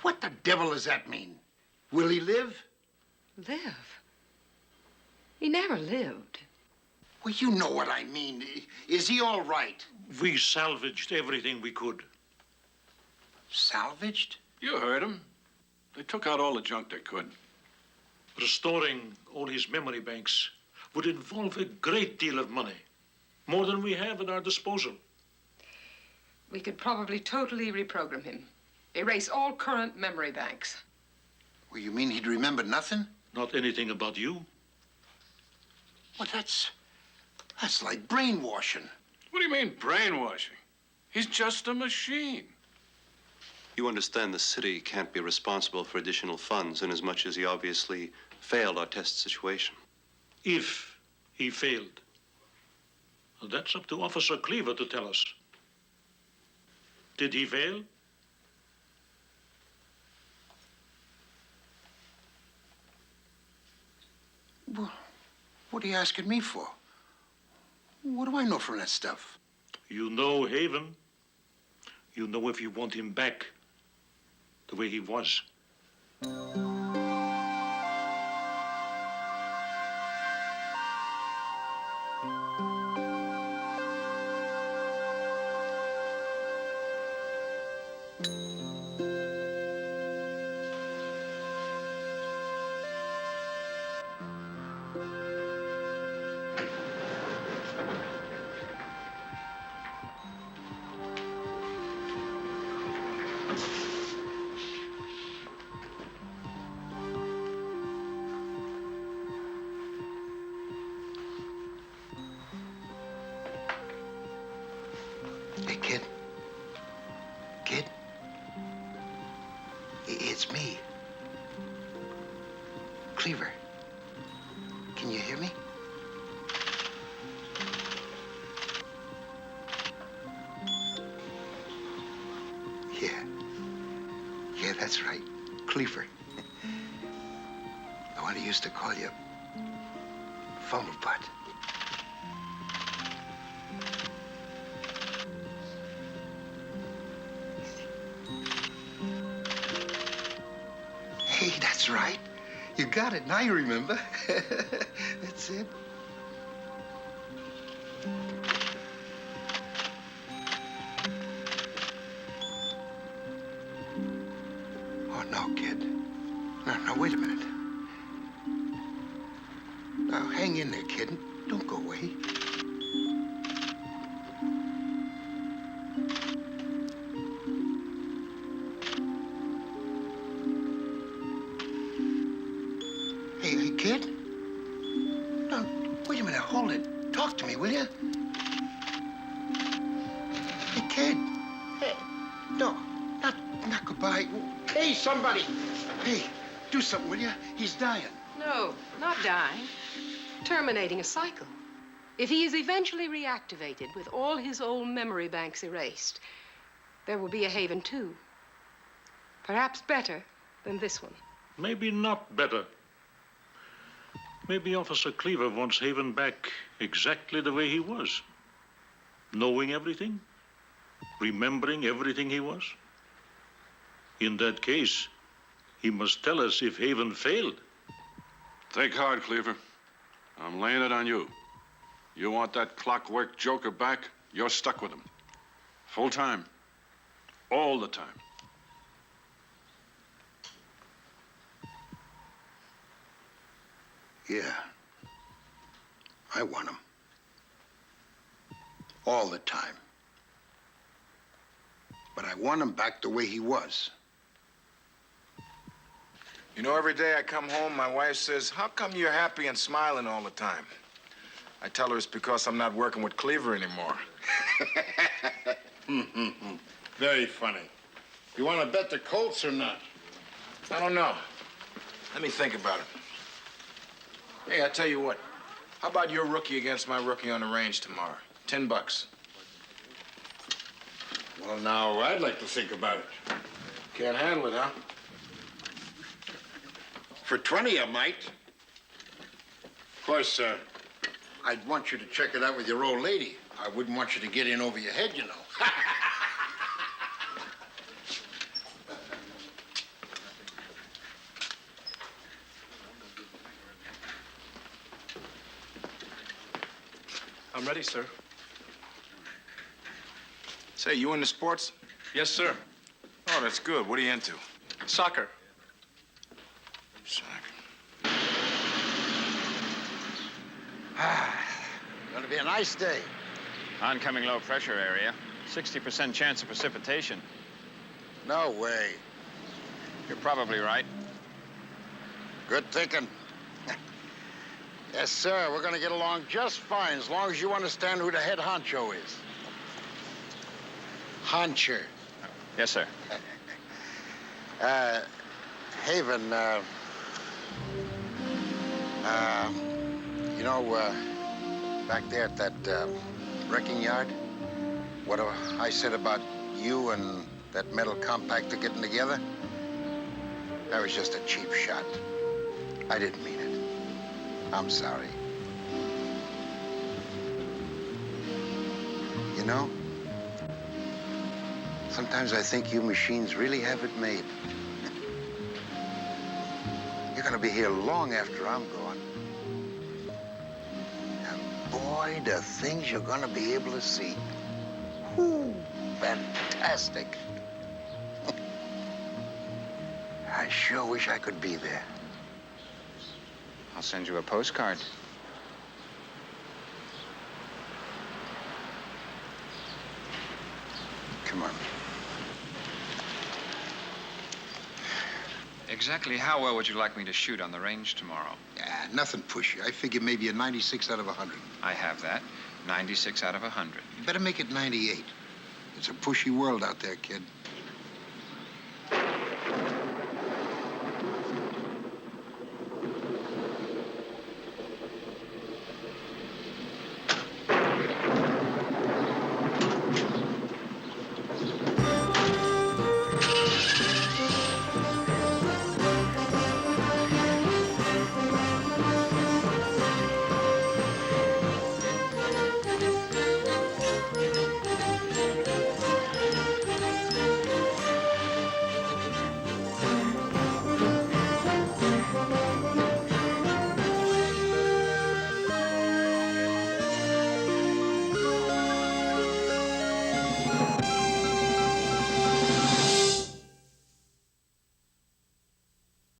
What the devil does that mean? Will he live? Live? He never lived. Well, you know what I mean. Is he all right? We salvaged everything we could. Salvaged? You heard him. They took out all the junk they could. Restoring all his memory banks would involve a great deal of money, more than we have at our disposal. We could probably totally reprogram him. Erase all current memory banks. Well, you mean he'd remember nothing? Not anything about you. Well, that's like brainwashing. What do you mean, brainwashing? He's just a machine. You understand the city can't be responsible for additional funds inasmuch as he obviously failed our test situation. If he failed. Well, that's up to Officer Cleaver to tell us. Did he fail? Well, what are you asking me for? What do I know from that stuff? You know Haven. You know if you want him back the way he was. Hey, kid. Kid? It's me. Cleaver. Can you hear me? Yeah. Yeah, that's right. Cleaver. The one who used to call you Fumblebutt. Hey, that's right. You got it. Now you remember. That's it. Oh, no, kid. No, wait a minute. Now, hang in there, kid. Don't go away. Hey, kid? No, wait a minute. Hold it. Talk to me, will you? Hey, kid. Hey, no, not goodbye. Hey, somebody. Hey, do something, will you? He's dying. No, not dying. Terminating a cycle. If he is eventually reactivated with all his old memory banks erased, there will be a Haven too. Perhaps better than this one. Maybe not better. Maybe Officer Cleaver wants Haven back exactly the way he was. Knowing everything, remembering everything he was. In that case, he must tell us if Haven failed. Think hard, Cleaver. I'm laying it on you. You want that clockwork joker back, you're stuck with him. Full time. All the time. Yeah. I want him. All the time. But I want him back the way he was. You know, every day I come home, my wife says, "How come you're happy and smiling all the time?" I tell her it's because I'm not working with Cleaver anymore. Very funny. You want to bet the Colts or not? I don't know. Let me think about it. Hey, I tell you what. How about your rookie against my rookie on the range tomorrow? $10. Well, now, I'd like to think about it. Can't handle it, huh? For 20, I might. Of course, I'd want you to check it out with your old lady. I wouldn't want you to get in over your head, you know. I'm ready, sir. Say, you into sports? Yes, sir. Oh, that's good. What are you into? Soccer. Gonna be a nice day. Oncoming low pressure area. 60% chance of precipitation. No way. You're probably right. Good thinking. Yes, sir. We're gonna get along just fine as long as you understand who the head honcho is. Honcher. Yes, sir. Haven, you know, back there at that wrecking yard, what I said about you and that metal compactor getting together, that was just a cheap shot. I didn't mean it. I'm sorry. know, sometimes I think you machines really have it made. You're gonna be here long after I'm gone. And boy, the things you're gonna be able to see. Whew, fantastic. I sure wish I could be there. I'll send you a postcard. Come on. Exactly how well would you like me to shoot on the range tomorrow? Yeah, nothing pushy. I figure maybe a 96 out of 100. I have that. 96 out of 100. You better make it 98. It's a pushy world out there, kid.